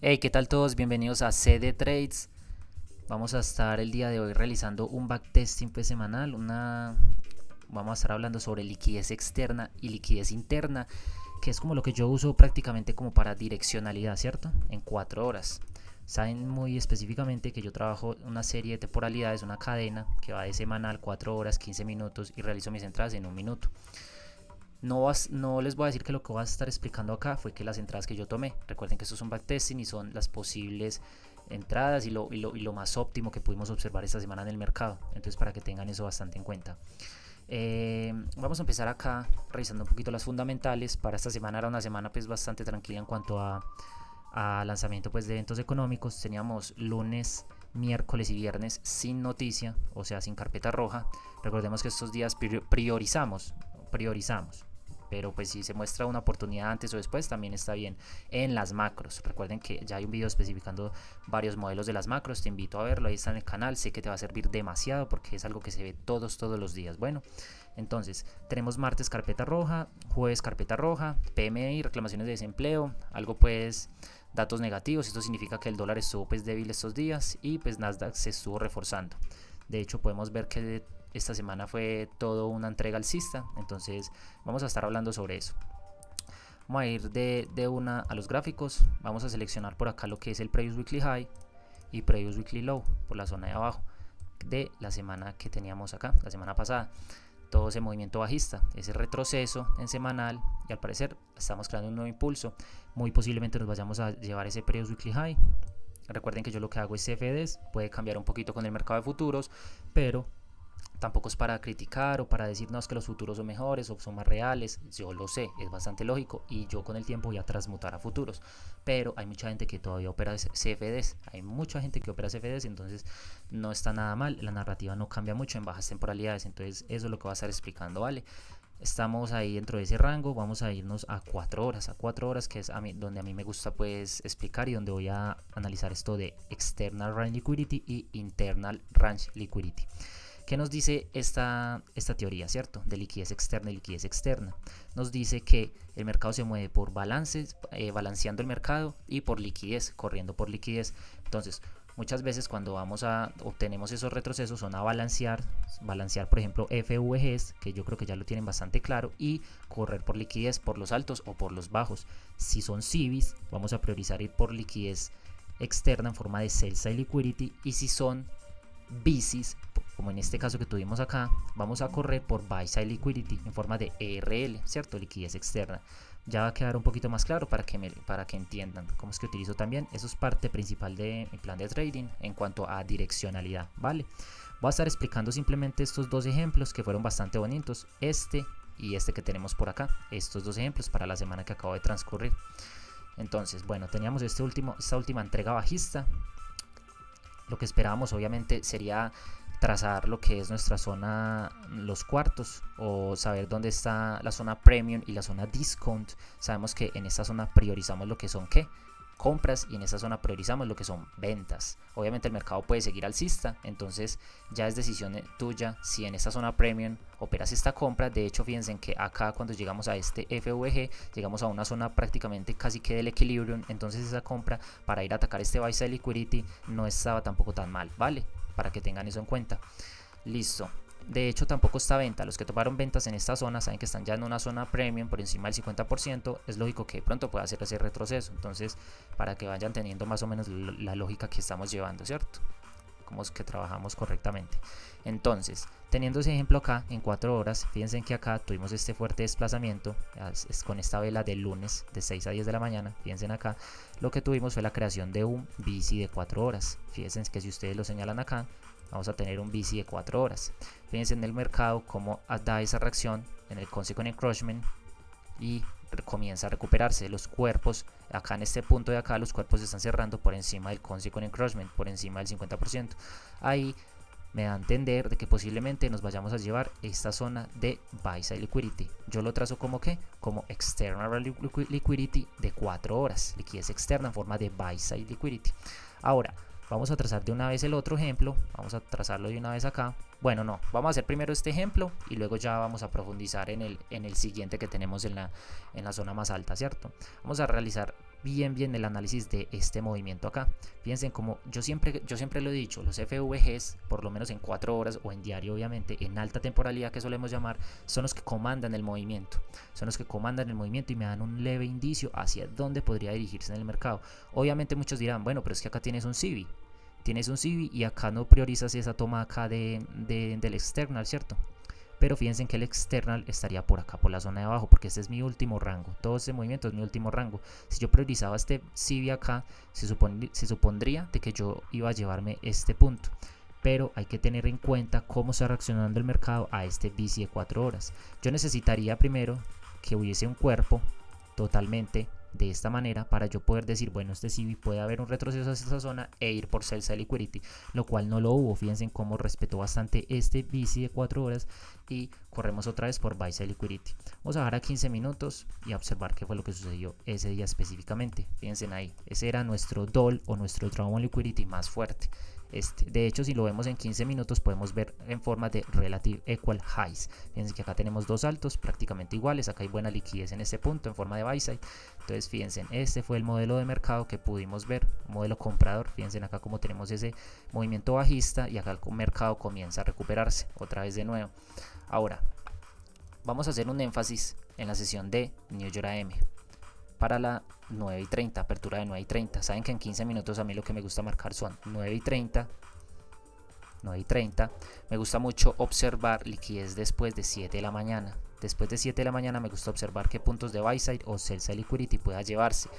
Hey, ¿qué tal todos? Bienvenidos a CD Trades. Vamos a estar el día de hoy realizando un backtesting semanal. Vamos a estar hablando sobre liquidez externa y liquidez interna, que es como lo que yo uso prácticamente como para direccionalidad, ¿cierto? En 4 horas. Saben muy específicamente que yo trabajo una serie de temporalidades, una cadena que va de semanal, 4 horas, 15 minutos y realizo mis entradas en un minuto. No les voy a decir que lo que voy a estar explicando acá fue que las entradas que yo tomé. Recuerden que esto es un backtesting y son las posibles entradas y lo más óptimo que pudimos observar esta semana en el mercado. Entonces, para que tengan eso bastante en cuenta. Vamos a empezar acá revisando un poquito las fundamentales. Para esta semana era una semana pues bastante tranquila en cuanto a lanzamiento pues de eventos económicos. Teníamos lunes, miércoles y viernes sin noticia, o sea, sin carpeta roja. Recordemos que estos días priorizamos, pero pues si se muestra una oportunidad antes o después también está bien. En las macros, recuerden que ya hay un video especificando varios modelos de las macros, te invito a verlo, ahí está en el canal, sé que te va a servir demasiado porque es algo que se ve todos los días. Bueno, entonces tenemos martes carpeta roja, jueves carpeta roja, PMI, reclamaciones de desempleo, algo pues datos negativos. Esto significa que el dólar estuvo pues débil estos días y pues Nasdaq se estuvo reforzando. De hecho podemos ver que esta semana fue todo una entrega alcista, entonces vamos a estar hablando sobre eso. Vamos a ir de una a los gráficos. Vamos a seleccionar por acá lo que es el Previous Weekly High y Previous Weekly Low por la zona de abajo de la semana que teníamos acá, la semana pasada. Todo ese movimiento bajista, ese retroceso en semanal, y al parecer estamos creando un nuevo impulso. Muy posiblemente nos vayamos a llevar ese Previous Weekly High. Recuerden que yo lo que hago es CFDs, puede cambiar un poquito con el mercado de futuros, pero tampoco es para criticar o para decirnos que los futuros son mejores o son más reales. Yo lo sé, es bastante lógico y yo con el tiempo voy a transmutar a futuros. Pero hay mucha gente que todavía opera CFDs. Hay mucha gente que opera CFDs, entonces no está nada mal. La narrativa no cambia mucho en bajas temporalidades. Entonces eso es lo que voy a estar explicando, ¿vale? Estamos ahí dentro de ese rango, vamos a irnos a 4 horas, que es donde a mí me gusta pues explicar y donde voy a analizar esto de External Range Liquidity y Internal Range Liquidity. ¿Qué nos dice esta teoría, cierto? De liquidez externa y liquidez externa. Nos dice que el mercado se mueve por balances, balanceando el mercado, y por liquidez, corriendo por liquidez. Entonces, muchas veces cuando obtenemos esos retrocesos son a balancear por ejemplo FVGs, que yo creo que ya lo tienen bastante claro, y correr por liquidez por los altos o por los bajos. Si son CIBIs, vamos a priorizar ir por liquidez externa en forma de sell side liquidity, y si son BICIs, como en este caso que tuvimos acá, vamos a correr por buy side liquidity en forma de ERL, ¿cierto? Liquidez externa. Ya va a quedar un poquito más claro para que entiendan cómo es que utilizo también. Eso es parte principal de mi plan de trading en cuanto a direccionalidad, ¿vale? Voy a estar explicando simplemente estos dos ejemplos que fueron bastante bonitos, este y este que tenemos por acá, estos dos ejemplos para la semana que acabo de transcurrir. Entonces, bueno, teníamos esta última entrega bajista. Lo que esperábamos obviamente sería trazar lo que es nuestra zona, los cuartos, o saber dónde está la zona premium y la zona discount. Sabemos que en esta zona priorizamos lo que son compras, y en esta zona priorizamos lo que son ventas. Obviamente el mercado puede seguir alcista, entonces ya es decisión tuya si en esta zona premium operas esta compra. De hecho, fíjense que acá cuando llegamos a este FVG, llegamos a una zona prácticamente casi que del equilibrium, entonces esa compra para ir a atacar este buy side liquidity no estaba tampoco tan mal, ¿vale? Para que tengan eso en cuenta. Listo. De hecho, tampoco está venta. Los que tomaron ventas en esta zona saben que están ya en una zona premium por encima del 50%. Es lógico que pronto pueda hacer ese retroceso. Entonces, para que vayan teniendo más o menos la lógica que estamos llevando, ¿cierto? Como es que trabajamos correctamente. Entonces, teniendo ese ejemplo acá en 4 horas, fíjense que acá tuvimos este fuerte desplazamiento es con esta vela del lunes de 6 a 10 de la mañana. Fíjense acá, lo que tuvimos fue la creación de un BC de 4 horas. Fíjense que si ustedes lo señalan acá, vamos a tener un BC de 4 horas. Fíjense en el mercado cómo da esa reacción en el Consequent Encroachment y comienza a recuperarse. Los cuerpos, acá en este punto de acá, los cuerpos se están cerrando por encima del Consequent Encroachment, por encima del 50%. Ahí me da a entender de que posiblemente nos vayamos a llevar esta zona de buy side liquidity. Yo lo trazo como como external liquidity de 4 horas, liquidez externa en forma de buy side liquidity. Ahora vamos a trazar de una vez el otro ejemplo, vamos a trazarlo de una vez acá. Bueno, no, vamos a hacer primero este ejemplo y luego ya vamos a profundizar en el siguiente que tenemos en la zona más alta, ¿cierto? Vamos a realizar bien el análisis de este movimiento acá. Fíjense como yo siempre lo he dicho, los FVGs, por lo menos en 4 horas o en diario obviamente, en alta temporalidad que solemos llamar, son los que comandan el movimiento. Son los que comandan el movimiento y me dan un leve indicio hacia dónde podría dirigirse en el mercado. Obviamente muchos dirán, bueno, pero es que acá tienes un CIVI. Tienes un CIVI y acá no priorizas esa toma acá del external, ¿cierto? Pero fíjense que el external estaría por acá, por la zona de abajo, porque este es mi último rango. Todo ese movimiento es mi último rango. Si yo priorizaba este CIVI acá, se supondría de que yo iba a llevarme este punto. Pero hay que tener en cuenta cómo está reaccionando el mercado a este bici de 4 horas. Yo necesitaría primero que hubiese un cuerpo totalmente de esta manera para yo poder decir, bueno, este CIVI puede haber un retroceso hacia esta zona e ir por sell side liquidity, lo cual no lo hubo. Fíjense en cómo respetó bastante este bici de 4 horas y corremos otra vez por buy side liquidity. Vamos a bajar a 15 minutos y a observar qué fue lo que sucedió ese día específicamente. Fíjense ahí, ese era nuestro DOL o nuestro draw on liquidity más fuerte. De hecho, si lo vemos en 15 minutos podemos ver en forma de relative equal highs. Fíjense que acá tenemos dos altos prácticamente iguales, acá hay buena liquidez en este punto en forma de buy side. Entonces fíjense, este fue el modelo de mercado que pudimos ver, modelo comprador. Fíjense acá como tenemos ese movimiento bajista y acá el mercado comienza a recuperarse otra vez de nuevo. Ahora vamos a hacer un énfasis en la sesión de New York AM para la 9:30, apertura de 9:30. Saben que en 15 minutos a mí lo que me gusta marcar son 9:30. Me gusta mucho observar liquidez después de 7 de la mañana. Después de 7 de la mañana me gusta observar qué puntos de buy side o sell side liquidity pueda llevarse.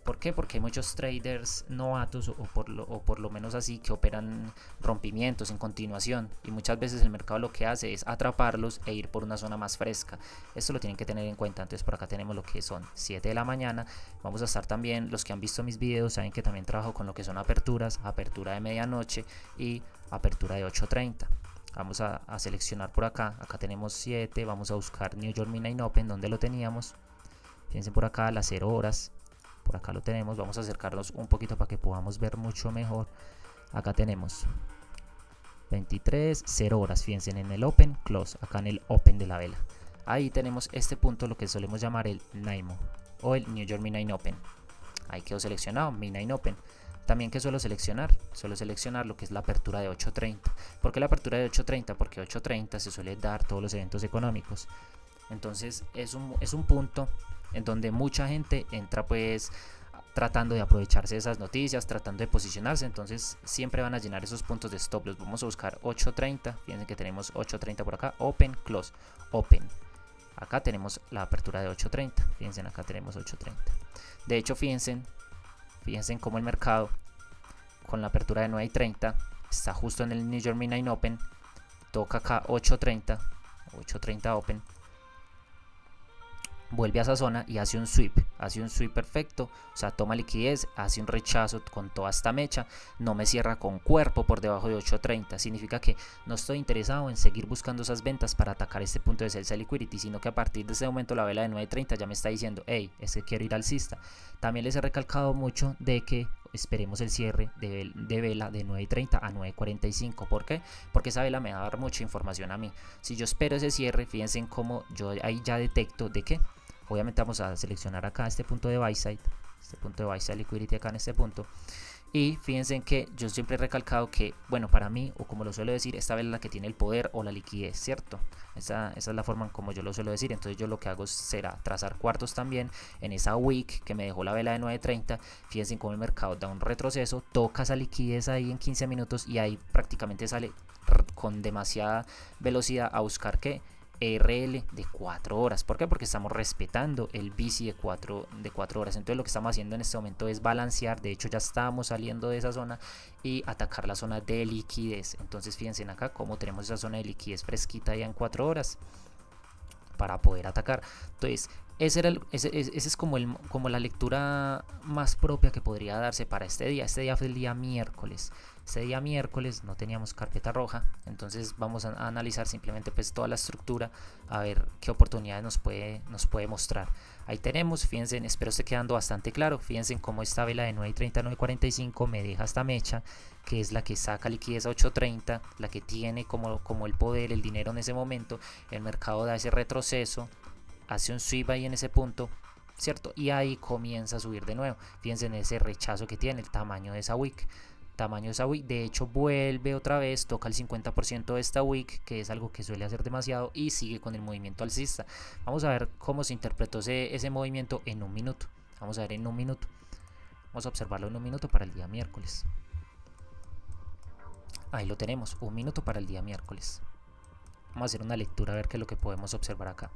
¿Por qué? Porque hay muchos traders novatos o por lo menos así que operan rompimientos en continuación y muchas veces el mercado lo que hace es atraparlos e ir por una zona más fresca. Esto lo tienen que tener en cuenta. Entonces por acá tenemos lo que son 7 de la mañana. Vamos a estar también, los que han visto mis videos saben que también trabajo con lo que son aperturas, apertura de medianoche y apertura de 8:30. Vamos a seleccionar por acá, acá tenemos 7, vamos a buscar New York Midnight Open, donde lo teníamos. Fíjense por acá las 0 horas. Por acá lo tenemos, vamos a acercarnos un poquito para que podamos ver mucho mejor. Acá tenemos 23, 0 horas, fíjense en el Open, Close, acá en el Open de la vela. Ahí tenemos este punto, lo que solemos llamar el NYMO o el New York Midnight Open. Ahí quedó seleccionado, Midnight Open. También que suelo seleccionar lo que es la apertura de 8:30. ¿Por qué la apertura de 8:30? Porque 8:30 se suele dar todos los eventos económicos. Entonces es un punto en donde mucha gente entra pues tratando de aprovecharse de esas noticias, tratando de posicionarse. Entonces siempre van a llenar esos puntos de stop loss. Vamos a buscar 8:30, fíjense que tenemos 8:30 por acá, Open, Close, Open. Acá tenemos la apertura de 8:30, fíjense acá tenemos 8:30. De hecho fíjense cómo el mercado con la apertura de 9:30 está justo en el New York Midnight Open, toca acá 8:30 Open, vuelve a esa zona y hace un sweep perfecto, o sea, toma liquidez, hace un rechazo con toda esta mecha, no me cierra con cuerpo por debajo de 8:30, significa que no estoy interesado en seguir buscando esas ventas para atacar este punto de sell side liquidity, sino que a partir de ese momento la vela de 9:30 ya me está diciendo, hey, es que quiero ir alcista. También les he recalcado mucho de que esperemos el cierre de vela de 9:30 a 9:45. ¿Por qué? Porque esa vela me va a dar mucha información a mí. Si yo espero ese cierre, fíjense en cómo yo ahí ya detecto de que obviamente vamos a seleccionar acá este punto de buy side, liquidity acá en este punto. Y fíjense en que yo siempre he recalcado que, bueno, para mí, o como lo suelo decir, esta vela es la que tiene el poder o la liquidez, ¿cierto? Esa es la forma en como yo lo suelo decir. Entonces yo lo que hago será trazar cuartos también en esa wick que me dejó la vela de 9:30. Fíjense en cómo el mercado da un retroceso, toca esa liquidez ahí en 15 minutos y ahí prácticamente sale con demasiada velocidad a buscar que RL de 4 horas. ¿Por qué? Porque estamos respetando el bici de 4 horas. Entonces lo que estamos haciendo en este momento es balancear. De hecho ya estamos saliendo de esa zona y atacar la zona de liquidez. Entonces fíjense acá cómo tenemos esa zona de liquidez fresquita ya en 4 horas para poder atacar. Entonces Ese es como, como la lectura más propia que podría darse para este día. Este día fue el día miércoles. Este día miércoles no teníamos carpeta roja, entonces vamos a analizar simplemente pues toda la estructura, a ver qué oportunidades nos puede mostrar. Ahí tenemos, fíjense, espero esté quedando bastante claro. Fíjense cómo esta vela de 9.30 a 9.45 me deja esta mecha, que es la que saca liquidez a 8.30, la que tiene como el poder, el dinero en ese momento. El mercado da ese retroceso, hace un sweep ahí en ese punto, ¿cierto? Y ahí comienza a subir de nuevo. Fíjense en ese rechazo que tiene, el tamaño de esa wick. De hecho vuelve otra vez, toca el 50% de esta wick, que es algo que suele hacer demasiado, y sigue con el movimiento alcista. Vamos a ver cómo se interpretó ese movimiento en un minuto. Vamos a ver en un minuto. Vamos a observarlo en un minuto para el día miércoles. Ahí lo tenemos, un minuto para el día miércoles. Vamos a hacer una lectura a ver qué es lo que podemos observar acá.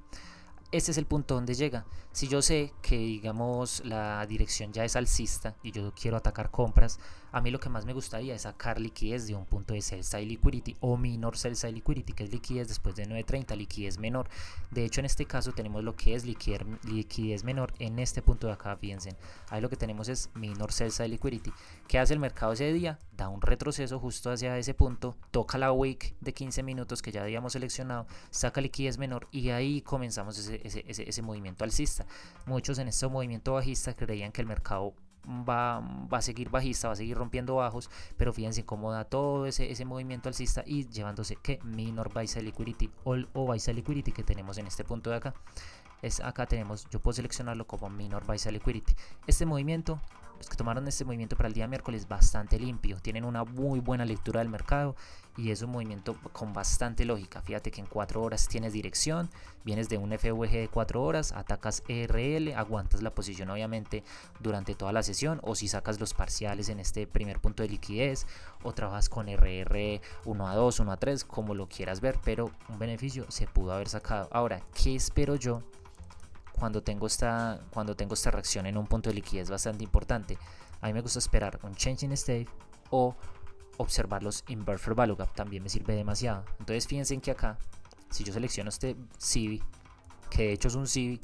Este es el punto donde llega. Si yo sé que, digamos, la dirección ya es alcista y yo quiero atacar compras, a mí lo que más me gustaría es sacar liquidez de un punto de sell side liquidity o minor sell side liquidity, que es liquidez después de 9.30, liquidez menor. De hecho, en este caso tenemos lo que es liquidez menor en este punto de acá, fíjense. Ahí lo que tenemos es minor sell side liquidity. ¿Qué hace el mercado ese día? Da un retroceso justo hacia ese punto, toca la wick de 15 minutos que ya habíamos seleccionado, saca liquidez menor y ahí comenzamos ese movimiento alcista. Muchos en este movimiento bajista creían que el mercado va a seguir bajista, va a seguir rompiendo bajos, pero fíjense cómo da todo ese movimiento alcista y llevándose que minor buy side liquidity o buy side liquidity que tenemos en este punto de acá. Acá tenemos, yo puedo seleccionarlo como minor buy side liquidity. Este movimiento, los que tomaron este movimiento para el día miércoles, bastante limpio, tienen una muy buena lectura del mercado y es un movimiento con bastante lógica. Fíjate que en 4 horas tienes dirección, vienes de un FVG de 4 horas, atacas ERL, aguantas la posición obviamente durante toda la sesión, o si sacas los parciales en este primer punto de liquidez, o trabajas con RR 1 a 2, 1 a 3, como lo quieras ver, pero un beneficio se pudo haber sacado. Ahora, ¿qué espero yo cuando tengo esta reacción en un punto de liquidez bastante importante? A mí me gusta esperar un change in state o observar los inverter value gap, también me sirve demasiado. Entonces fíjense en que acá, si yo selecciono este CIVI, que de hecho es un CIVI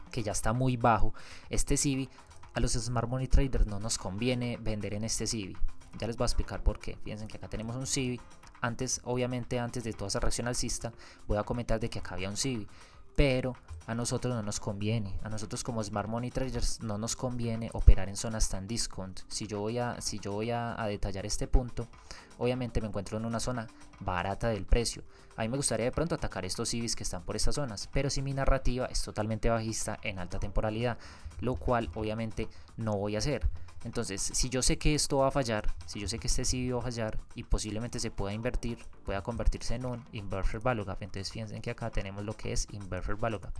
que ya está muy bajo, este CIVI a los Smart Money Traders no nos conviene vender en este CIVI. Ya les voy a explicar por qué. Fíjense que acá tenemos un CIVI. Obviamente antes de toda esa reacción alcista, voy a comentar de que acá había un CIVI, pero a nosotros no nos conviene, a nosotros como Smart Money Traders no nos conviene operar en zonas tan discount. Si yo voy a detallar este punto, obviamente me encuentro en una zona barata del precio. A mí me gustaría de pronto atacar estos CIVIs que están por estas zonas, pero si mi narrativa es totalmente bajista en alta temporalidad, lo cual obviamente no voy a hacer. Entonces, si yo sé que esto va a fallar, si yo sé que este CIVI va a fallar y posiblemente se pueda invertir, pueda convertirse en un inverter value gap. Entonces, fíjense que acá tenemos lo que es inverter value gap.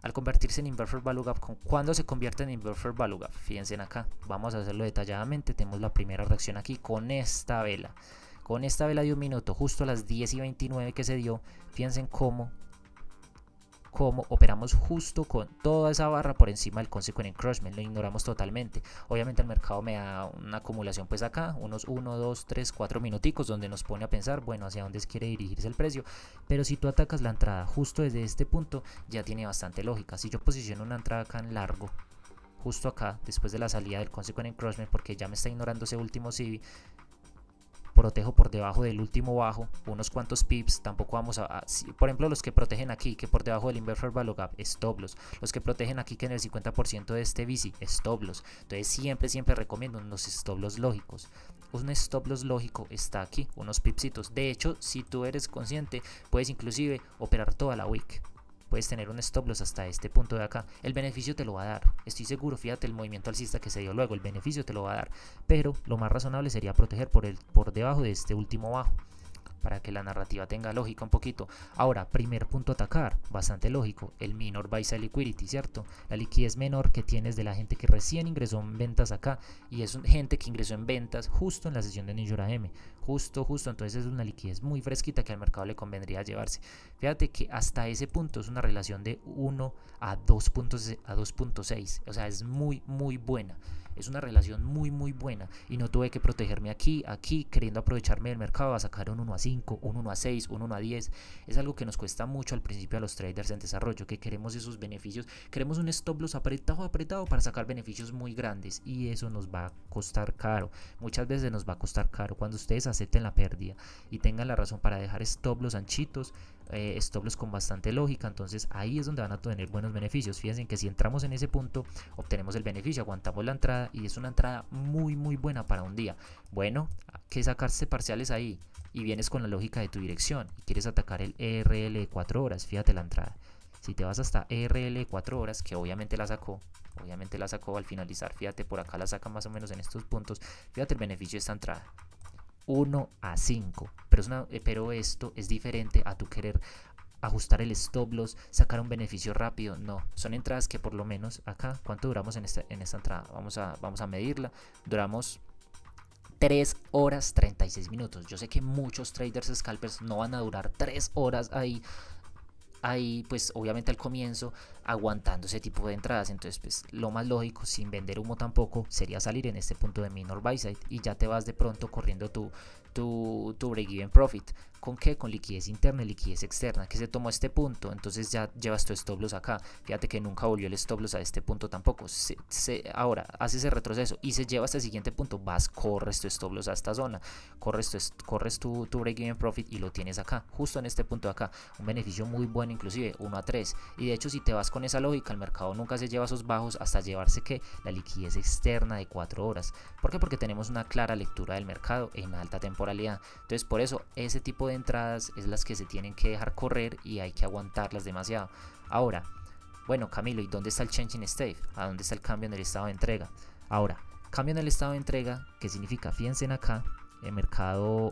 Al convertirse en inverter value gap, ¿cuándo se convierte en inverter value gap? Fíjense acá, vamos a hacerlo detalladamente. Tenemos la primera reacción aquí con esta vela. Con esta vela de un minuto, justo a las 10:29 que se dio, fíjense cómo operamos justo con toda esa barra por encima del consequent encroachment, lo ignoramos totalmente. Obviamente el mercado me da una acumulación pues acá, unos 1, 2, 3, 4 minuticos donde nos pone a pensar, bueno, hacia dónde quiere dirigirse el precio, pero si tú atacas la entrada justo desde este punto, ya tiene bastante lógica. Si yo posiciono una entrada acá en largo, justo acá, después de la salida del consequent encroachment, porque ya me está ignorando ese último CIVI, protejo por debajo del último bajo unos cuantos pips. Tampoco vamos por ejemplo, los que protegen aquí que por debajo del inverter value gap, stop loss. Los que protegen aquí que en el 50% de este bici, stop loss. Entonces siempre recomiendo unos stop loss lógicos. Un stop loss lógico está aquí, unos pipsitos. De hecho, si tú eres consciente, puedes inclusive operar toda la wick. Puedes tener un stop loss hasta este punto de acá. El beneficio te lo va a dar. Estoy seguro, fíjate el movimiento alcista que se dio luego. El beneficio te lo va a dar. Pero lo más razonable sería proteger por debajo de este último bajo, para que la narrativa tenga lógica un poquito. Ahora, primer punto a atacar, bastante lógico, el minor buy side liquidity, ¿cierto? La liquidez menor que tienes de la gente que recién ingresó en ventas acá, y es gente que ingresó en ventas justo en la sesión de New York AM, justo, entonces es una liquidez muy fresquita que al mercado le convendría llevarse. Fíjate que hasta ese punto es una relación de 1 a 2.6, o sea, es muy buena. Es una relación muy buena y no tuve que protegerme aquí queriendo aprovecharme del mercado a sacar un 1 a 5. 5, un 1 a 6, un 1 a 10. Es algo que nos cuesta mucho al principio a los traders en desarrollo, que queremos esos beneficios, queremos un stop loss apretado para sacar beneficios muy grandes, y eso nos va a costar caro. Muchas veces nos va a costar caro. Cuando ustedes acepten la pérdida y tengan la razón para dejar stop loss anchitos, stop loss con bastante lógica, entonces ahí es donde van a tener buenos beneficios. Fíjense que si entramos en ese punto obtenemos el beneficio, aguantamos la entrada y es una entrada muy buena para un día. Bueno, que sacarse parciales ahí y vienes con la lógica de tu dirección y quieres atacar el ERL de 4 horas, fíjate la entrada. Si te vas hasta ERL de 4 horas, que obviamente la sacó al finalizar, fíjate, por acá la saca más o menos en estos puntos, fíjate el beneficio de esta entrada. 1 a 5, pero esto es diferente a tu querer ajustar el stop loss, sacar un beneficio rápido. No, son entradas que por lo menos acá, ¿cuánto duramos en esta entrada? Vamos a medirla. Duramos 3 horas 36 minutos. Yo sé que muchos traders scalpers no van a durar 3 horas ahí, pues obviamente al comienzo aguantando ese tipo de entradas. Entonces pues lo más lógico, sin vender humo tampoco, sería salir en este punto de minor buy side y ya te vas de pronto corriendo tu break even profit. ¿Con qué? Con liquidez interna y liquidez externa, que se tomó este punto, entonces ya llevas tu stop loss acá. Fíjate que nunca volvió el stop loss a este punto tampoco. Ahora hace ese retroceso y se lleva hasta el siguiente punto, corres tu stop loss a esta zona, corres tu break even profit y lo tienes acá, justo en este punto de acá. Un beneficio muy bueno, inclusive 1 a 3. Y de hecho, si te vas con esa lógica, el mercado nunca se lleva esos bajos hasta llevarse que la liquidez externa de 4 horas. ¿Por qué? Porque tenemos una clara lectura del mercado en alta temporalidad. Entonces por eso ese tipo de entradas es las que se tienen que dejar correr y hay que aguantarlas demasiado. Ahora, bueno, Camilo, ¿y dónde está el change in state? ¿A dónde está el cambio en el estado de entrega? Ahora, cambio en el estado de entrega, ¿qué significa? Fíjense en acá, el mercado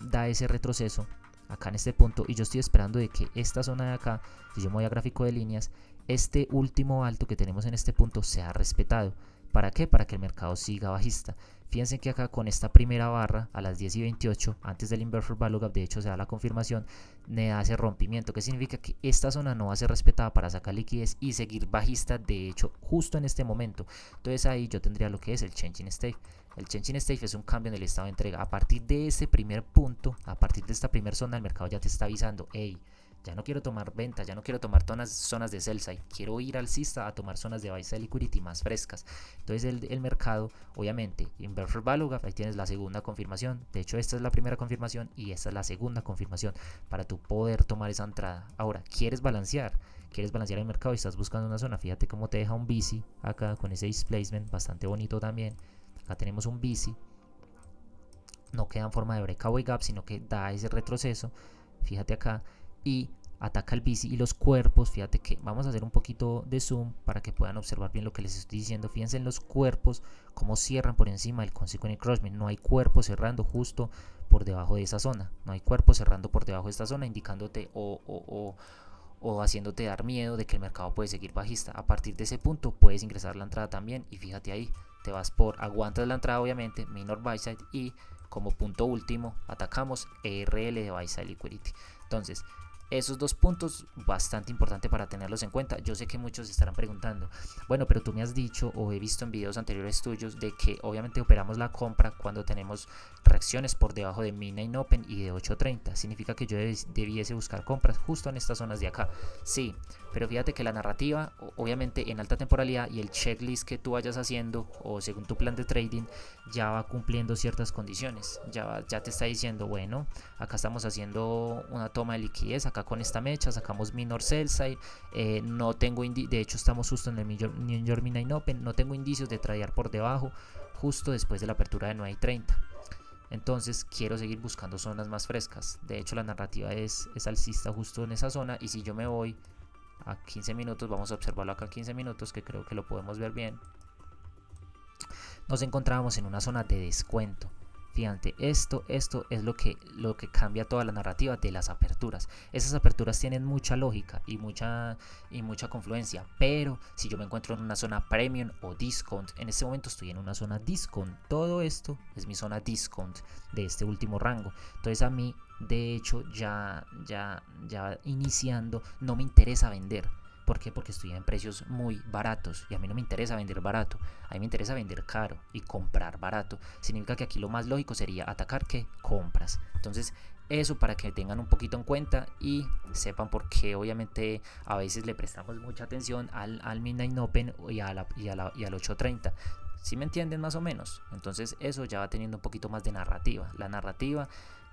da ese retroceso acá en este punto y yo estoy esperando de que esta zona de acá, si yo me voy a gráfico de líneas, este último alto que tenemos en este punto sea respetado. ¿Para qué? Para que el mercado siga bajista. Fíjense que acá con esta primera barra a las 10 y 28, antes del inverted value gap, de hecho se da la confirmación, me da ese rompimiento, que significa que esta zona no va a ser respetada para sacar liquidez y seguir bajista, de hecho, justo en este momento. Entonces ahí yo tendría lo que es el change in state. El change in state es un cambio en el estado de entrega. A partir de ese primer punto, a partir de esta primera zona, el mercado ya te está avisando, hey, ya no quiero tomar venta, ya no quiero tomar zonas de sell side, quiero ir alcista a tomar zonas de buy side liquidity más frescas. Entonces el mercado, obviamente, inverted value gap, ahí tienes la segunda confirmación. De hecho, esta es la primera confirmación y esta es la segunda confirmación para tu poder tomar esa entrada. Ahora, quieres balancear el mercado y estás buscando una zona. Fíjate cómo te deja un VC acá con ese displacement bastante bonito también. Acá tenemos un VC, no queda en forma de breakaway gap, sino que da ese retroceso. Fíjate acá y ataca el bici y los cuerpos. Fíjate que vamos a hacer un poquito de zoom para que puedan observar bien lo que les estoy diciendo. Fíjense en los cuerpos como cierran por encima del consequent encroachment. No hay cuerpo cerrando justo por debajo de esa zona, no hay cuerpo cerrando por debajo de esta zona, indicándote o haciéndote dar miedo de que el mercado puede seguir bajista. A partir de ese punto puedes ingresar la entrada también y fíjate ahí, te vas aguantas la entrada obviamente, minor buy side, y como punto último atacamos ERL de buy side liquidity. Entonces esos dos puntos bastante importante para tenerlos en cuenta. Yo sé que muchos estarán preguntando, bueno, pero tú me has dicho o he visto en videos anteriores tuyos de que obviamente operamos la compra cuando tenemos reacciones por debajo de midnight open y de 8.30. Significa que yo debiese buscar compras justo en estas zonas de acá. Sí, pero fíjate que la narrativa, obviamente en alta temporalidad y el checklist que tú vayas haciendo o según tu plan de trading ya va cumpliendo ciertas condiciones. Ya te está diciendo, bueno, acá estamos haciendo una toma de liquidez, acá con esta mecha sacamos minor sell side, no tengo de hecho estamos justo en el New York Midnight Open, no tengo indicios de tradear por debajo justo después de la apertura de 9.30. Entonces quiero seguir buscando zonas más frescas. De hecho la narrativa es alcista justo en esa zona, y si yo me voy a 15 minutos, vamos a observarlo acá a 15 minutos, que creo que lo podemos ver bien, nos encontrábamos en una zona de descuento. Fíjate, esto es lo que cambia toda la narrativa de las aperturas. Esas aperturas tienen mucha lógica y mucha confluencia, pero si yo me encuentro en una zona premium o discount, en este momento estoy en una zona discount. Todo esto es mi zona discount de este último rango. Entonces a mí, de hecho, ya iniciando, no me interesa vender. ¿Por qué? Porque estoy en precios muy baratos y a mí no me interesa vender barato, a mí me interesa vender caro y comprar barato. Significa que aquí lo más lógico sería atacar que compras. Entonces eso para que tengan un poquito en cuenta y sepan por qué obviamente a veces le prestamos mucha atención al Midnight Open y al 8.30. ¿Sí me entienden más o menos? Entonces eso ya va teniendo un poquito más de narrativa. La narrativa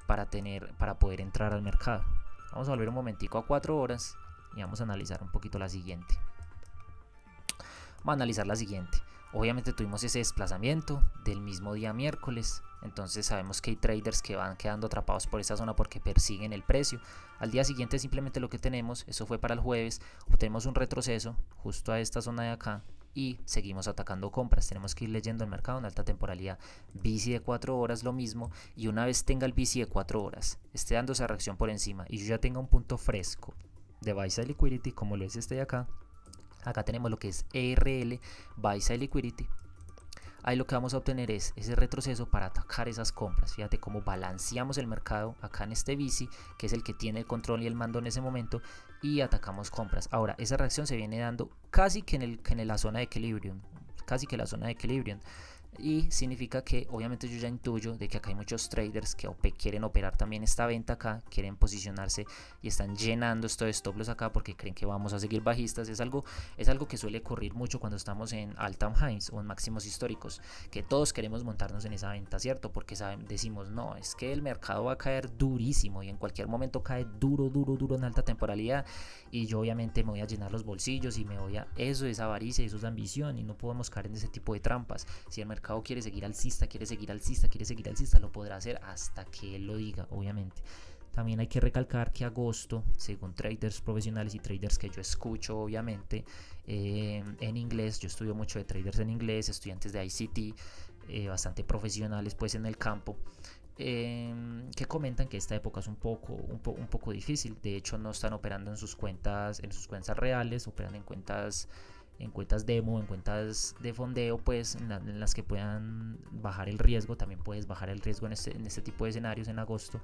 para poder entrar al mercado. Vamos a volver un momentico a 4 horas y vamos a analizar un poquito la siguiente. Vamos a analizar la siguiente. Obviamente tuvimos ese desplazamiento del mismo día miércoles, entonces sabemos que hay traders que van quedando atrapados por esta zona porque persiguen el precio. Al día siguiente simplemente lo que tenemos, eso fue para el jueves, obtenemos un retroceso justo a esta zona de acá y seguimos atacando compras. Tenemos que ir leyendo el mercado en alta temporalidad. BC de 4 horas lo mismo, y una vez tenga el BC de 4 horas, esté dando esa reacción por encima y yo ya tenga un punto fresco de buy side liquidity como lo es este de acá. Acá tenemos lo que es ERL, buy side liquidity. Ahí lo que vamos a obtener es ese retroceso para atacar esas compras. Fíjate cómo balanceamos el mercado acá en este bici, que es el que tiene el control y el mando en ese momento, y atacamos compras. Ahora, esa reacción se viene dando casi que en la zona de equilibrium, y significa que obviamente yo ya intuyo de que acá hay muchos traders que quieren operar también esta venta acá, quieren posicionarse y están llenando esto de stop loss acá porque creen que vamos a seguir bajistas. Es algo que suele ocurrir mucho cuando estamos en all time highs o en máximos históricos, que todos queremos montarnos en esa venta, ¿cierto? Porque decimos, no, es que el mercado va a caer durísimo y en cualquier momento cae duro en alta temporalidad y yo obviamente me voy a llenar los bolsillos y eso es avaricia y eso es ambición y no podemos caer en ese tipo de trampas. Si el mercado quiere seguir alcista, lo podrá hacer hasta que él lo diga, obviamente. También hay que recalcar que agosto, según traders profesionales y traders que yo escucho, obviamente, en inglés, yo estudio mucho de traders en inglés, estudiantes de ICT, bastante profesionales pues en el campo, que comentan que esta época es un poco difícil. De hecho, no están operando en sus cuentas reales, operan en cuentas demo, en cuentas de fondeo, pues en las que puedan bajar el riesgo. También puedes bajar el riesgo en este tipo de escenarios en agosto.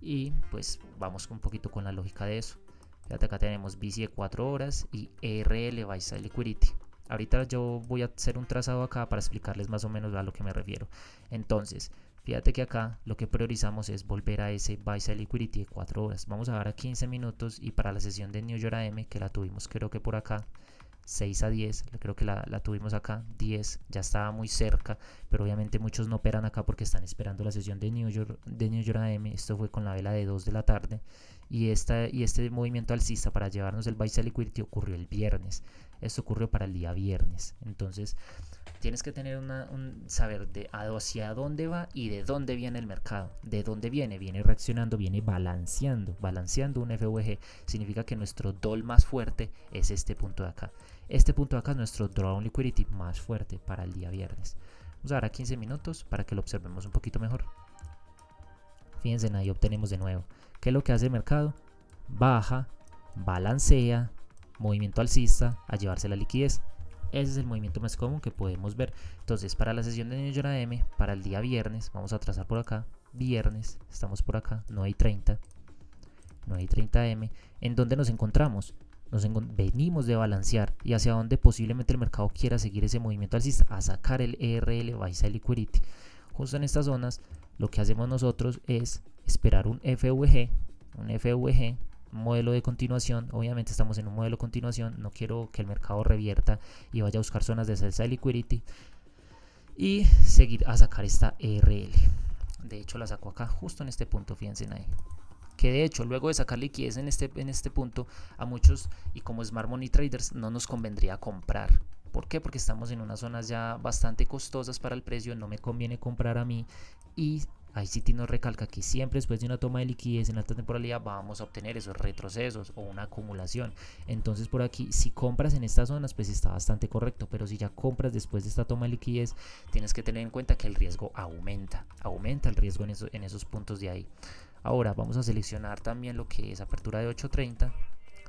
Y pues vamos un poquito con la lógica de eso. Fíjate, acá tenemos BC de 4 horas y ERL, buy side liquidity. Ahorita yo voy a hacer un trazado acá para explicarles más o menos a lo que me refiero. Entonces, fíjate que acá lo que priorizamos es volver a ese buy side liquidity de 4 horas. Vamos a dar a 15 minutos y para la sesión de New York AM, que la tuvimos creo que por acá, 6 a 10, creo que la tuvimos acá, 10, ya estaba muy cerca, pero obviamente muchos no operan acá porque están esperando la sesión de New York AM. Esto fue con la vela de 2 de la tarde y este movimiento alcista para llevarnos el buy side liquidity ocurrió el viernes. Esto ocurrió para el día viernes. Entonces tienes que tener saber hacia dónde va y de dónde viene el mercado. De dónde viene reaccionando, viene balanceando un FVG. Significa que nuestro doll más fuerte es este punto de acá. Este punto de acá es nuestro drawdown liquidity más fuerte para el día viernes. Vamos a dar a 15 minutos para que lo observemos un poquito mejor. Fíjense, ahí obtenemos de nuevo. ¿Qué es lo que hace el mercado? Baja, balancea, movimiento alcista a llevarse la liquidez. Ese es el movimiento más común que podemos ver. Entonces, para la sesión de New York AM, para el día viernes, vamos a trazar por acá, viernes, estamos por acá, 9:30 AM. ¿En dónde nos encontramos? Venimos de balancear y hacia dónde posiblemente el mercado quiera seguir ese movimiento alcista, a sacar el ERL, buy side liquidity. Justo en estas zonas, lo que hacemos nosotros es esperar un FVG, modelo de continuación. Obviamente estamos en un modelo de continuación, no quiero que el mercado revierta y vaya a buscar zonas de sell side liquidity y seguir a sacar esta ERL. De hecho la saco acá justo en este punto, fíjense ahí, que de hecho luego de sacar liquidez en este punto, a muchos y como Smart Money Traders no nos convendría comprar. ¿Por qué? Porque estamos en unas zonas ya bastante costosas para el precio, no me conviene comprar a mí. Y ICT nos recalca que siempre después de una toma de liquidez en alta temporalidad vamos a obtener esos retrocesos o una acumulación. Entonces por aquí, si compras en estas zonas, pues está bastante correcto, pero si ya compras después de esta toma de liquidez, tienes que tener en cuenta que el riesgo aumenta el riesgo en esos puntos de ahí. Ahora vamos a seleccionar también lo que es apertura de 8.30,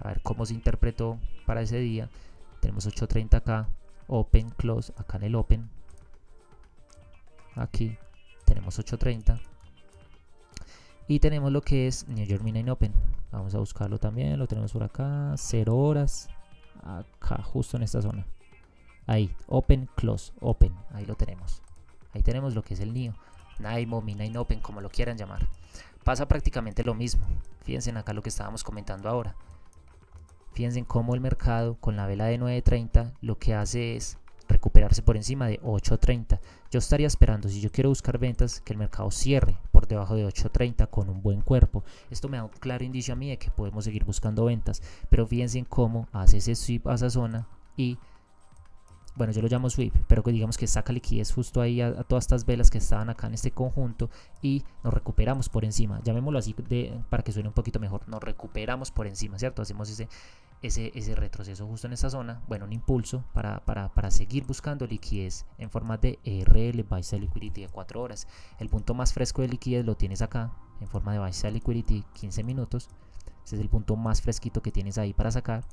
a ver cómo se interpretó para ese día. Tenemos 8.30 acá, open, close, acá en el open, aquí tenemos 8.30 y tenemos lo que es New York Midnight Open. Vamos a buscarlo también, lo tenemos por acá, 0 horas, acá, justo en esta zona. Ahí, open, close, open, ahí lo tenemos. Ahí tenemos lo que es el NIO, NIMO, Midnight Open, como lo quieran llamar. Pasa prácticamente lo mismo. Fíjense en acá lo que estábamos comentando ahora. Fíjense en cómo el mercado con la vela de 9.30 lo que hace es recuperarse por encima de 8.30. Yo estaría esperando, si yo quiero buscar ventas, que el mercado cierre por debajo de 8.30 con un buen cuerpo. Esto me da un claro indicio a mí de que podemos seguir buscando ventas. Pero fíjense en cómo hace ese sweep a esa zona y, bueno, yo lo llamo sweep, pero digamos que saca liquidez justo ahí a todas estas velas que estaban acá en este conjunto y nos recuperamos por encima. Llamémoslo así para que suene un poquito mejor. Nos recuperamos por encima, ¿cierto? Hacemos ese retroceso justo en esta zona. Bueno, un impulso para seguir buscando liquidez en forma de ERL, Buy Sell Liquidity de 4 horas. El punto más fresco de liquidez lo tienes acá en forma de Buy Sell Liquidity 15 minutos. Ese es el punto más fresquito que tienes ahí para sacar.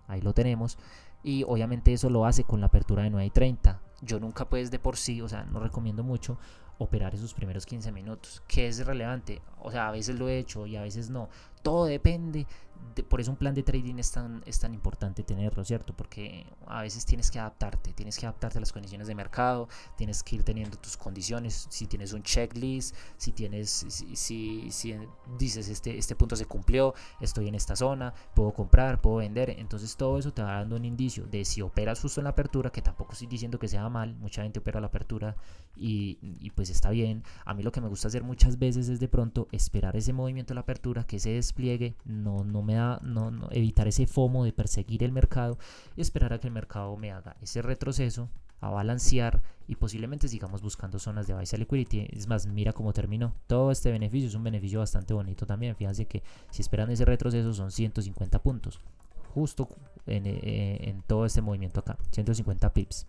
Ahí lo tenemos. Y obviamente eso lo hace con la apertura de 9.30. Yo nunca pues de por sí, o sea, no recomiendo mucho operar esos primeros 15 minutos. ¿Qué es relevante? O sea, a veces lo he hecho y a veces no. Todo depende. Por eso un plan de trading es tan importante tenerlo, ¿cierto? Porque a veces tienes que adaptarte a las condiciones de mercado, tienes que ir teniendo tus condiciones, si tienes un checklist, si dices este punto se cumplió, estoy en esta zona, puedo comprar, puedo vender, entonces todo eso te va dando un indicio de si operas justo en la apertura, que tampoco estoy diciendo que sea mal, mucha gente opera la apertura y pues está bien. A mí lo que me gusta hacer muchas veces es de pronto esperar ese movimiento de la apertura, que ese despliegue, no evitar ese FOMO de perseguir el mercado y esperar a que el mercado me haga ese retroceso, a balancear y posiblemente sigamos buscando zonas de Buy Sell Liquidity. Es más, mira cómo terminó. Todo este beneficio es un beneficio bastante bonito también. Fíjense que si esperan ese retroceso son 150 puntos justo en todo este movimiento acá, 150 pips.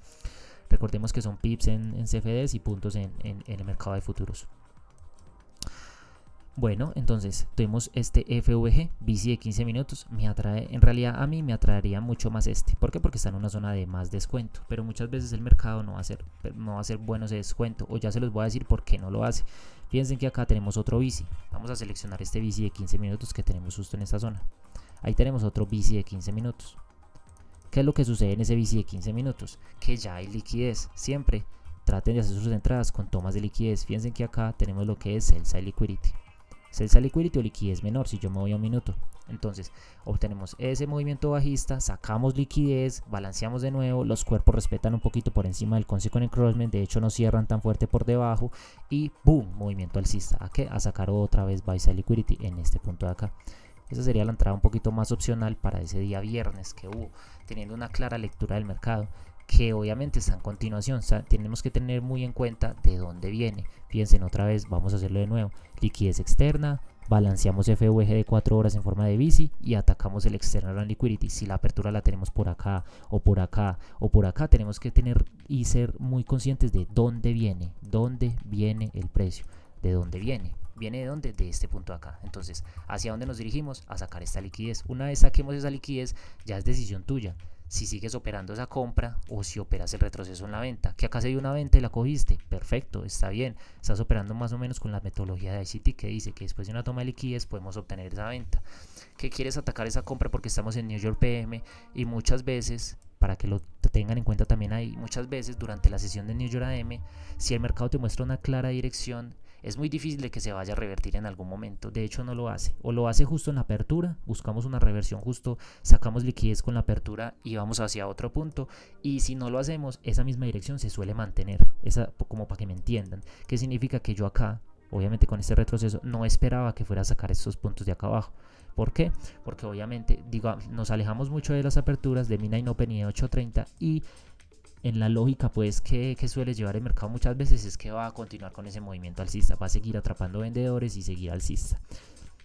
Recordemos que son pips en CFDs y puntos en el mercado de futuros. Bueno, entonces tuvimos este FVG, bici de 15 minutos, me atrae, en realidad a mí me atraería mucho más este. ¿Por qué? Porque está en una zona de más descuento, pero muchas veces el mercado no va a ser bueno ese descuento, o ya se los voy a decir por qué no lo hace. Fíjense que acá tenemos otro bici, vamos a seleccionar este bici de 15 minutos que tenemos justo en esta zona. Ahí tenemos otro bici de 15 minutos. ¿Qué es lo que sucede en ese bici de 15 minutos? Que ya hay liquidez, siempre traten de hacer sus entradas con tomas de liquidez. Fíjense que acá tenemos lo que es Sell Side Liquidity. Sell Side Liquidity o liquidez menor, si yo me voy a un minuto. Entonces, obtenemos ese movimiento bajista, sacamos liquidez, balanceamos de nuevo, los cuerpos respetan un poquito por encima del Consequent Encroachment, de hecho no cierran tan fuerte por debajo y ¡boom! Movimiento alcista. ¿A qué? A sacar otra vez Buy Side Liquidity en este punto de acá. Esa sería la entrada un poquito más opcional para ese día viernes que hubo, teniendo una clara lectura del mercado, que obviamente está en continuación. O sea, tenemos que tener muy en cuenta de dónde viene. Fíjense, otra vez, vamos a hacerlo de nuevo. Liquidez externa, balanceamos FVG de 4 horas en forma de bici y atacamos el external liquidity. Si la apertura la tenemos por acá o por acá o por acá, tenemos que tener y ser muy conscientes de dónde viene el precio, de dónde viene. ¿Viene de dónde? De este punto de acá. Entonces, ¿hacia dónde nos dirigimos? A sacar esta liquidez. Una vez saquemos esa liquidez, ya es decisión tuya. Si sigues operando esa compra o si operas el retroceso en la venta. Que acá se dio una venta y la cogiste. Perfecto, está bien. Estás operando más o menos con la metodología de ICT que dice que después de una toma de liquidez podemos obtener esa venta. Que quieres atacar esa compra porque estamos en New York PM y muchas veces, para que lo tengan en cuenta también ahí, muchas veces durante la sesión de New York AM, si el mercado te muestra una clara dirección, es muy difícil de que se vaya a revertir en algún momento. De hecho no lo hace, o lo hace justo en la apertura, buscamos una reversión justo, sacamos liquidez con la apertura y vamos hacia otro punto, y si no lo hacemos, esa misma dirección se suele mantener, como para que me entiendan. ¿Qué significa? Que yo acá, obviamente con este retroceso, no esperaba que fuera a sacar estos puntos de acá abajo. ¿Por qué? Porque obviamente nos alejamos mucho de las aperturas de Midnight Open y de 8.30 y en la lógica pues que suele llevar el mercado muchas veces es que va a continuar con ese movimiento alcista, va a seguir atrapando vendedores y seguir alcista.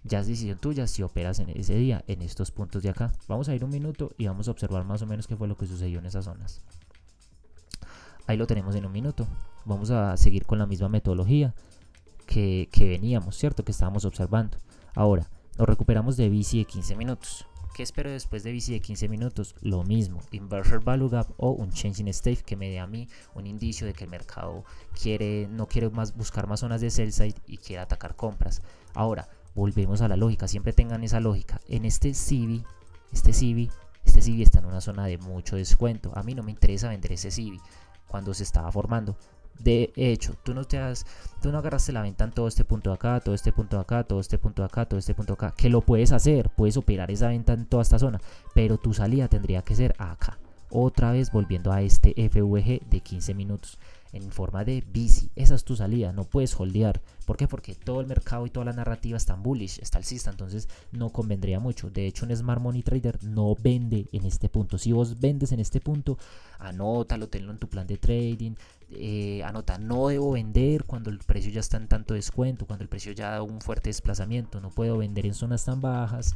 Ya es decisión tuya si operas en ese día en estos puntos de acá. Vamos a ir un minuto y vamos a observar más o menos qué fue lo que sucedió en esas zonas. Ahí lo tenemos en un minuto. Vamos a seguir con la misma metodología que veníamos, ¿cierto? Que estábamos observando. Ahora, nos recuperamos de bici de 15 minutos. ¿Qué espero después de bici de 15 minutos? Lo mismo, Inverted Value Gap o un Change in State que me dé a mí un indicio de que el mercado no quiere buscar más zonas de sell side y quiere atacar compras. Ahora, volvemos a la lógica, siempre tengan esa lógica. En este CB este CIBI está en una zona de mucho descuento. A mí no me interesa vender ese CIBI cuando se estaba formando. De hecho, tú no agarraste la venta en todo este punto de acá, todo este punto de acá, todo este punto de acá, todo este punto de acá, que lo puedes hacer, puedes operar esa venta en toda esta zona, pero tu salida tendría que ser acá, otra vez volviendo a este FVG de 15 minutos en forma de bici. Esa es tu salida, no puedes holdear. ¿Por qué? Porque todo el mercado y toda la narrativa está en bullish, está alcista, entonces no convendría mucho. De hecho, un Smart Money Trader no vende en este punto. Si vos vendes en este punto, anótalo, tenlo en tu plan de trading. Anota, no debo vender cuando el precio ya está en tanto descuento, cuando el precio ya da un fuerte desplazamiento. No puedo vender en zonas tan bajas,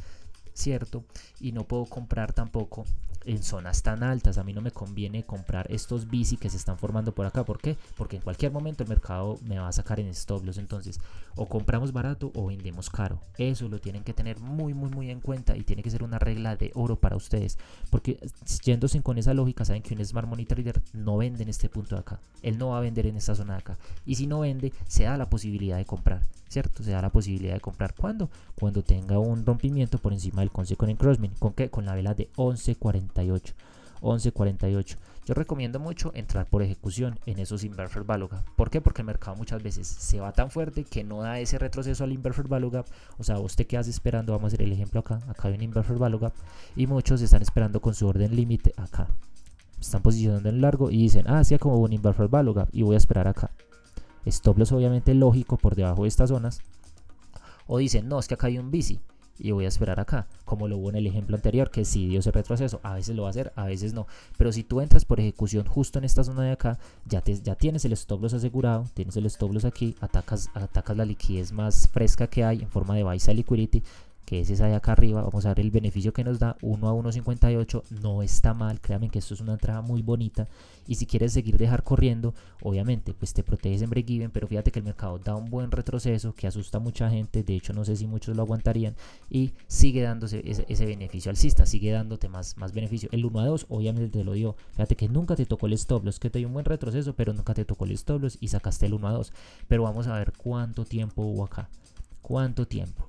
¿cierto? Y no puedo comprar tampoco en zonas tan altas. A mí no me conviene comprar estos bici que se están formando por acá. ¿Por qué? Porque en cualquier momento el mercado me va a sacar en stop loss. Entonces, o compramos barato o vendemos caro. Eso lo tienen que tener muy en cuenta y tiene que ser una regla de oro para ustedes. Porque yéndose con esa lógica, saben que un Smart Money Trader no vende en este punto de acá. Él no va a vender en esta zona de acá. Y si no vende, se da la posibilidad de comprar, ¿cierto? Se da la posibilidad de comprar. ¿Cuándo? Cuando tenga un rompimiento por encima del Consequent Encroachment. ¿Con qué? Con la vela de 11.48. 11.48. Yo recomiendo mucho entrar por ejecución en esos Inverted Value Gap. ¿Por qué? Porque el mercado muchas veces se va tan fuerte que no da ese retroceso al Inverted Value Gap. O sea, vos te quedas esperando. Vamos a hacer el ejemplo acá. Acá hay un Inverted Value Gap y muchos están esperando con su orden límite acá. Están posicionando en largo y dicen, sí, como un Inverted Value Gap y voy a esperar acá. Stop loss obviamente lógico por debajo de estas zonas. O dicen, no, es que acá hay un bici y voy a esperar acá, como lo hubo en el ejemplo anterior, que sí dio ese retroceso. A veces lo va a hacer, a veces no. Pero si tú entras por ejecución justo en esta zona de acá, ya tienes el stop loss asegurado, tienes el stop loss aquí, atacas la liquidez más fresca que hay en forma de buy side liquidity, que es esa de acá arriba. Vamos a ver el beneficio que nos da, 1 a 1.58, no está mal, créanme que esto es una entrada muy bonita. Y si quieres seguir dejar corriendo, obviamente pues te proteges en break even, pero fíjate que el mercado da un buen retroceso que asusta a mucha gente. De hecho, no sé si muchos lo aguantarían, y sigue dándose ese beneficio alcista, sigue dándote más beneficio. El 1 a 2 obviamente te lo dio, fíjate que nunca te tocó el stop loss, que te dio un buen retroceso, pero nunca te tocó el stop loss y sacaste el 1 a 2. Pero vamos a ver cuánto tiempo hubo acá. ¿Cuánto tiempo?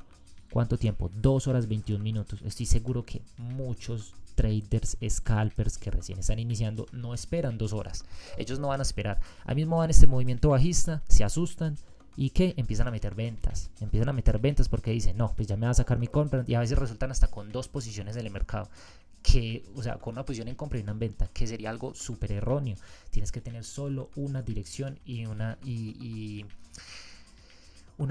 2 horas 21 minutos. Estoy seguro que muchos traders, scalpers que recién están iniciando no esperan 2 horas. Ellos no van a esperar. Ahí mismo van este movimiento bajista, se asustan y que empiezan a meter ventas. Porque dicen, no, pues ya me va a sacar mi compra. Y a veces resultan hasta con 2 posiciones en el mercado. O sea, con una posición en compra y una en venta, que sería algo súper erróneo. Tienes que tener solo una dirección y una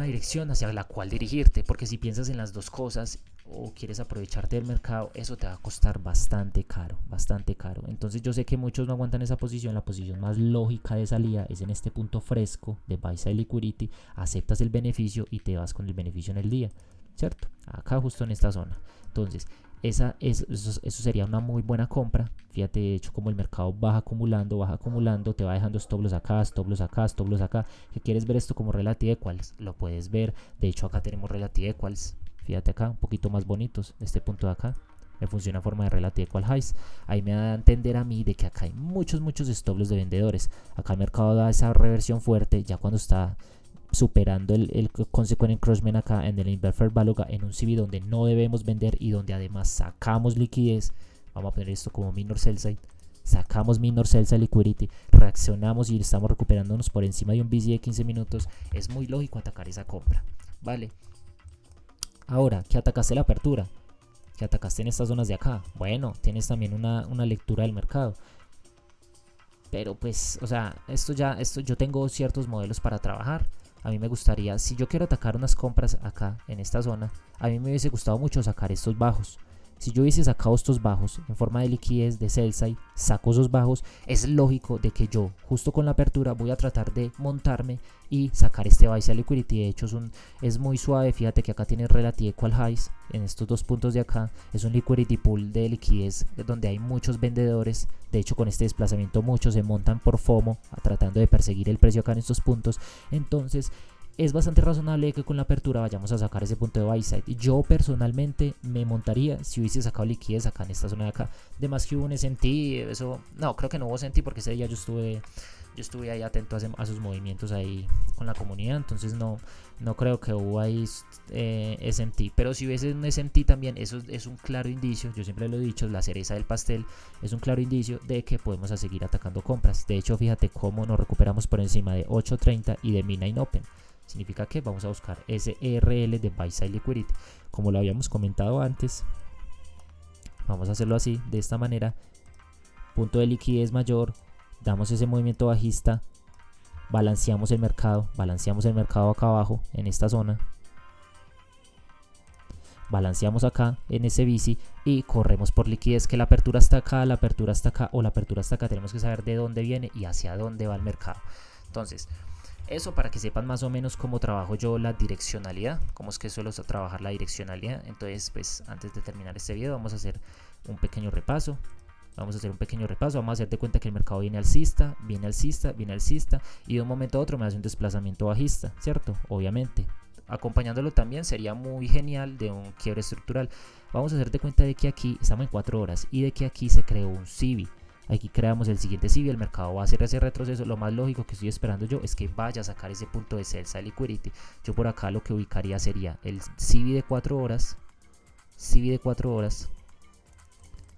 dirección hacia la cual dirigirte, porque si piensas en las dos cosas o quieres aprovecharte del mercado, eso te va a costar bastante caro. Entonces yo sé que muchos no aguantan esa posición. La posición más lógica de salida es en este punto fresco de buy side liquidity, aceptas el beneficio y te vas con el beneficio en el día, ¿cierto? Acá justo en esta zona. Entonces eso sería una muy buena compra. Fíjate, de hecho, como el mercado baja acumulando, te va dejando stop loss acá, stop loss acá. Si quieres ver esto como relative equals, lo puedes ver. De hecho, acá tenemos relative equals. Fíjate acá, un poquito más bonitos. Este punto de acá me funciona en forma de relative equal highs. Ahí me da a entender a mí de que acá hay muchos stop loss de vendedores. Acá el mercado da esa reversión fuerte ya cuando está superando el Consequent Encroachment acá en el Inverted Value Gap, en un CB donde no debemos vender y donde además sacamos liquidez. Vamos a poner esto como minor sell side. Sacamos minor sell side liquidity, reaccionamos y estamos recuperándonos por encima de un BC de 15 minutos. Es muy lógico atacar esa compra, ¿vale? Ahora, ¿qué atacaste la apertura? ¿Qué atacaste en estas zonas de acá? Bueno, tienes también una lectura del mercado. Pero pues, o sea, esto yo tengo ciertos modelos para trabajar. A mí me gustaría, si yo quiero atacar unas compras acá en esta zona, a mí me hubiese gustado mucho sacar estos bajos. Si yo hubiese sacado estos bajos en forma de liquidez de sell side, saco esos bajos, es lógico de que yo justo con la apertura voy a tratar de montarme y sacar este buy side liquidity. De hecho es muy suave. Fíjate que acá tiene relative equal highs en estos dos puntos de acá. Es un liquidity pool de liquidez donde hay muchos vendedores. De hecho, con este desplazamiento muchos se montan por FOMO tratando de perseguir el precio acá en estos puntos. Entonces es bastante razonable que con la apertura vayamos a sacar ese punto de buy side. Yo personalmente me montaría si hubiese sacado liquidez acá en esta zona de acá. De más que hubo un S&T, eso no, creo que no hubo S&T porque ese día yo estuve yo estuve ahí atento a sus movimientos ahí con la comunidad, entonces no creo que hubo ahí SMT, pero si hubiese un SMT también, eso es un claro indicio, yo siempre lo he dicho, la cereza del pastel, es un claro indicio de que podemos seguir atacando compras. De hecho, fíjate cómo nos recuperamos por encima de 8.30 y de Midnight Open. Significa que vamos a buscar ese ERL de Buy Side Liquidity, como lo habíamos comentado antes. Vamos a hacerlo así, de esta manera, punto de liquidez mayor, damos ese movimiento bajista, balanceamos el mercado acá abajo en esta zona, balanceamos acá en ese bici y corremos por liquidez, que la apertura está acá, la apertura está acá o la apertura está acá. Tenemos que saber de dónde viene y hacia dónde va el mercado. Entonces, eso para que sepan más o menos cómo trabajo yo la direccionalidad, cómo es que suelo trabajar la direccionalidad. Entonces, pues antes de terminar este video vamos a hacer un pequeño repaso. Vamos a hacer de cuenta que el mercado viene alcista, viene alcista y de un momento a otro me hace un desplazamiento bajista, ¿cierto? Obviamente. Acompañándolo también sería muy genial de un quiebre estructural. Vamos a hacer de cuenta de que aquí estamos en 4 horas y de que aquí se creó un CIBI. Aquí creamos el siguiente CIBI, el mercado va a hacer ese retroceso. Lo más lógico que estoy esperando yo es que vaya a sacar ese punto de sell side liquidity. Yo por acá lo que ubicaría sería el CIBI de 4 horas.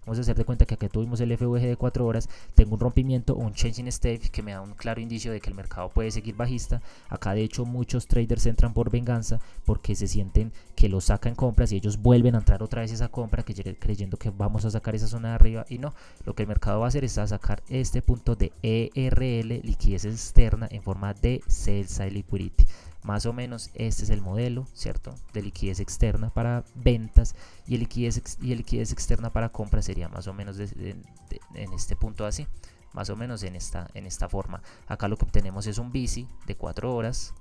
Vamos a hacer de cuenta que aquí tuvimos el FVG de 4 horas, tengo un rompimiento o un change in state que me da un claro indicio de que el mercado puede seguir bajista. Acá de hecho muchos traders entran por venganza porque se sienten que lo sacan compras y ellos vuelven a entrar otra vez esa compra creyendo que vamos a sacar esa zona de arriba, y no, lo que el mercado va a hacer es sacar este punto de ERL, liquidez externa, en forma de sell side liquidity. Más o menos este es el modelo, ¿cierto? De liquidez externa para ventas y el liquidez externa para compras sería más o menos en este punto así, más o menos en esta forma. Acá lo que obtenemos es un bici de 4 horas,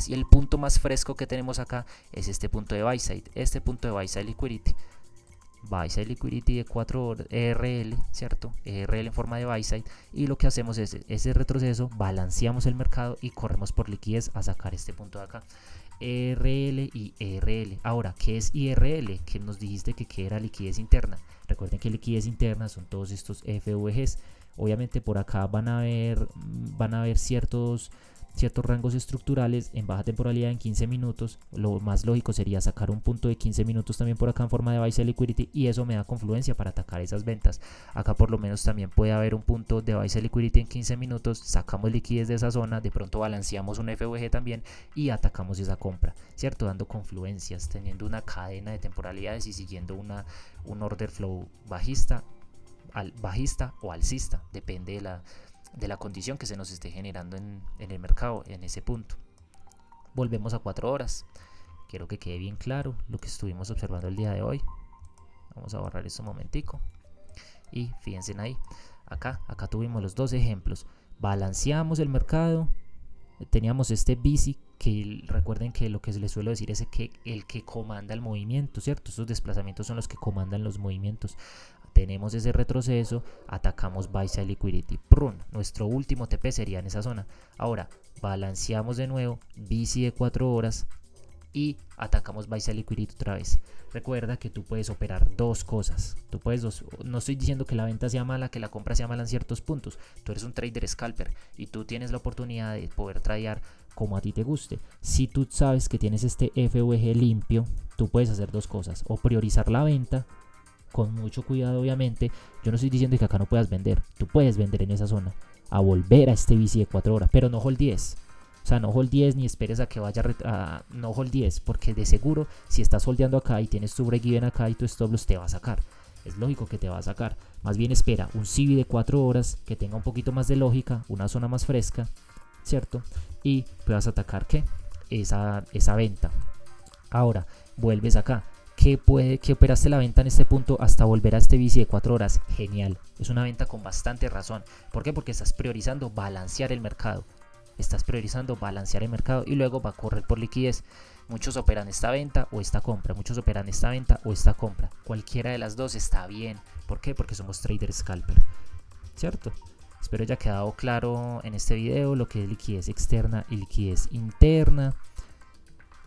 y el punto más fresco que tenemos acá es este punto de buy side, liquidity. Buy side liquidity de 4 horas, ERL, ¿cierto? ERL en forma de buy side, y lo que hacemos es ese retroceso, balanceamos el mercado y corremos por liquidez a sacar este punto de acá. ERL y ERL. Ahora, ¿qué es IRL? Que nos dijiste que era liquidez interna. Recuerden que liquidez interna son todos estos FVGs. Obviamente por acá van a haber ciertos rangos estructurales en baja temporalidad en 15 minutos. Lo más lógico sería sacar un punto de 15 minutos también por acá en forma de buy side liquidity, y eso me da confluencia para atacar esas ventas. Acá por lo menos también puede haber un punto de buy side liquidity en 15 minutos, sacamos liquidez de esa zona, de pronto balanceamos un FVG también y atacamos esa compra, ¿cierto? Dando confluencias, teniendo una cadena de temporalidades y siguiendo un order flow bajista o alcista, depende de la condición que se nos esté generando en el mercado en ese punto. Volvemos a 4 horas. Quiero que quede bien claro lo que estuvimos observando el día de hoy. Vamos a borrar esto un momentico. Y fíjense ahí. Acá tuvimos los dos ejemplos. Balanceamos el mercado. Teníamos este bici que recuerden que lo que les suelo decir es que el que comanda el movimiento, ¿cierto? Estos desplazamientos son los que comandan los movimientos. Tenemos ese retroceso, atacamos buy side liquidity, prun, nuestro último TP sería en esa zona. Ahora balanceamos de nuevo, bici de 4 horas y atacamos buy side liquidity otra vez. Recuerda que tú puedes operar dos cosas. No estoy diciendo que la venta sea mala, que la compra sea mala en ciertos puntos. Tú eres un trader scalper y tú tienes la oportunidad de poder tradear como a ti te guste. Si tú sabes que tienes este FVG limpio, tú puedes hacer dos cosas: o priorizar la venta con mucho cuidado, obviamente. Yo no estoy diciendo que acá no puedas vender, tú puedes vender en esa zona, a volver a este bici de 4 horas, pero no hold 10. O sea, no hold 10 ni esperes a que vaya no hold 10, porque de seguro si estás holdeando acá y tienes tu break even acá y tu stop loss, te va a sacar. Es lógico que te va a sacar. Más bien espera un CIBI de 4 horas que tenga un poquito más de lógica, una zona más fresca, ¿cierto? Y puedas atacar ¿qué? Esa venta. Ahora vuelves acá. Que operaste la venta en este punto hasta volver a este bici de 4 horas. Genial. Es una venta con bastante razón. ¿Por qué? Porque estás priorizando balancear el mercado. Y luego va a correr por liquidez. Muchos operan esta venta o esta compra. Cualquiera de las dos está bien. ¿Por qué? Porque somos traders scalper, ¿cierto? Espero haya quedado claro en este video lo que es liquidez externa y liquidez interna,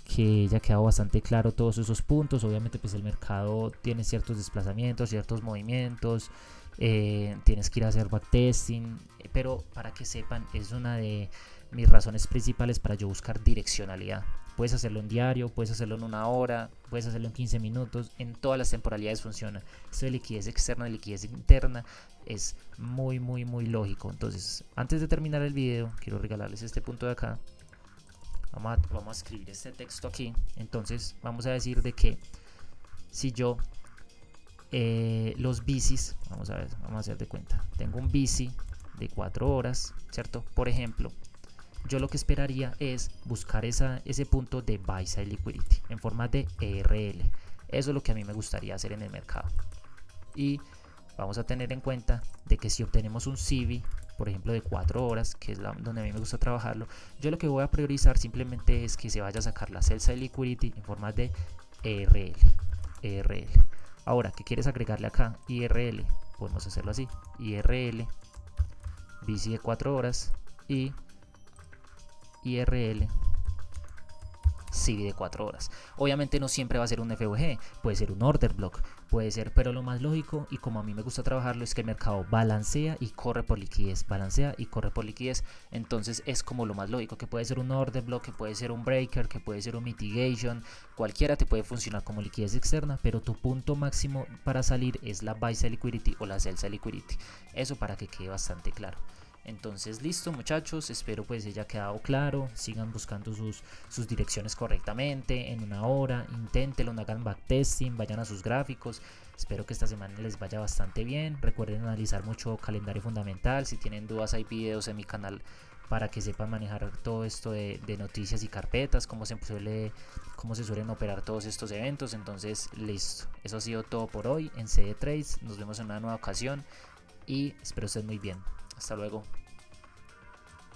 que ya ha quedado bastante claro todos esos puntos. Obviamente pues el mercado tiene ciertos desplazamientos, ciertos movimientos, tienes que ir a hacer backtesting, pero para que sepan, es una de mis razones principales para yo buscar direccionalidad. Puedes hacerlo en diario, puedes hacerlo en 1 hora, puedes hacerlo en 15 minutos, en todas las temporalidades funciona. Esto de liquidez externa y liquidez interna es muy lógico. Entonces, antes de terminar el video, quiero regalarles este punto de acá. Vamos a escribir este texto aquí. Entonces, vamos a decir de que si yo los bicis, vamos a hacer de cuenta, tengo un bici de 4 horas, ¿cierto? Por ejemplo, yo lo que esperaría es buscar ese punto de buy side liquidity en forma de ERL. Eso es lo que a mí me gustaría hacer en el mercado. Y vamos a tener en cuenta de que si obtenemos un CB, por ejemplo de 4 horas, que es donde a mí me gusta trabajarlo, yo lo que voy a priorizar simplemente es que se vaya a sacar la sell side liquidity en forma de ERL. Ahora, ¿qué quieres agregarle acá? IRL, podemos hacerlo así, IRL, bici de 4 horas y IRL, CB de 4 horas. Obviamente no siempre va a ser un FVG, puede ser un order block, puede ser, pero lo más lógico y como a mí me gusta trabajarlo es que el mercado balancea y corre por liquidez, entonces es como lo más lógico, que puede ser un order block, que puede ser un breaker, que puede ser un mitigation, cualquiera te puede funcionar como liquidez externa, pero tu punto máximo para salir es la buy side liquidity o la sell side liquidity, eso para que quede bastante claro. Entonces listo muchachos, espero pues haya quedado claro, sigan buscando sus direcciones correctamente en 1 hora, inténtenlo, hagan backtesting, vayan a sus gráficos, espero que esta semana les vaya bastante bien, recuerden analizar mucho calendario fundamental, si tienen dudas hay videos en mi canal para que sepan manejar todo esto de noticias y carpetas, cómo se suelen operar todos estos eventos. Entonces listo, eso ha sido todo por hoy en CD Trades, nos vemos en una nueva ocasión y espero estén muy bien. Hasta luego.